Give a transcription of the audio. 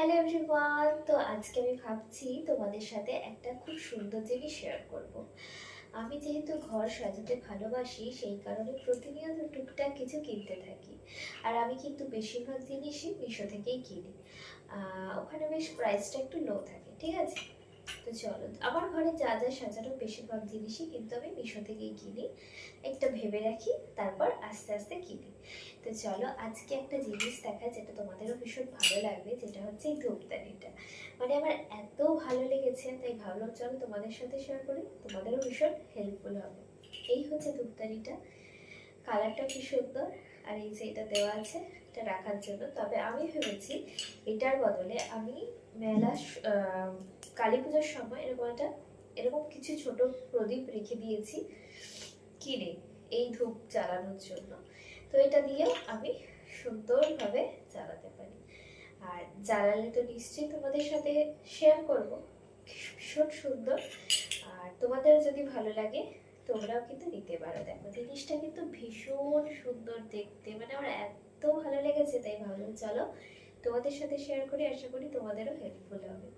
Hello everyone, তো আজকে আমি ভাবছি তোমাদের সাথে একটা খুব সুন্দর জিনিস শেয়ার করব। আমি যেহেতু ঘর সাজাতে ভালোবাসি, সেই কারণে প্রতিনিয়ত টুকটাক কিছু কিনতে থাকি। আর আমি কিন্তু বেশিরভাগ জিনিসই মিশো থেকেই কিনি। ওখানে বেশ প্রাইসটা একটু লো থাকে, ঠিক আছে। তো চলো, আমার ঘরে যা যা সাজানো বেশিরভাগ জিনিসই কিন্তু আমি মিশো থেকেই কিনি। একটা ভেবে রাখি, তারপর আস্তে আস্তে কিনি। তো চলো, আজকে একটা জিনিস দেখা যেটা তোমাদেরও ভীষণ ভালো লাগবে, যেটা হচ্ছে এই ধূপদানিটা। মানে আমার এত ভালো লেগেছে, তাই ভাবলাম চলো তোমাদের সাথে শেয়ার করি, তোমাদেরও ভীষণ হেল্পফুল হবে। এই হচ্ছে ধূপদানিটা, কালারটা কি সুন্দর। আর এই যে এটা দেওয়া আছে, এটা রাখার জন্য। তবে আমি ভেবেছি এটার বদলে আমি মেলা কালী পুজোর সময় এরকম কিছু ছোট প্রদীপ রেখে দিয়েছি কিনে, এই ধূপ জ্বালানোর জন্য। তো এটা দিয়েও আমি সুন্দরভাবে জ্বালাতে পারি। আর জ্বালালে তো নিশ্চয়ই তোমাদের সাথে শেয়ার করব, ভীষণ সুন্দর। আর তোমাদের যদি ভালো লাগে তোমরাও কিন্তু নিতে পারো। দেখো, জিনিসটা কিন্তু ভীষণ সুন্দর দেখতে, মানে আমার এত ভালো লেগেছে, তাই ভাবলাম চলো তোমাদের সাথে শেয়ার করি, আশা করি তোমাদেরও হেল্পফুল হবে।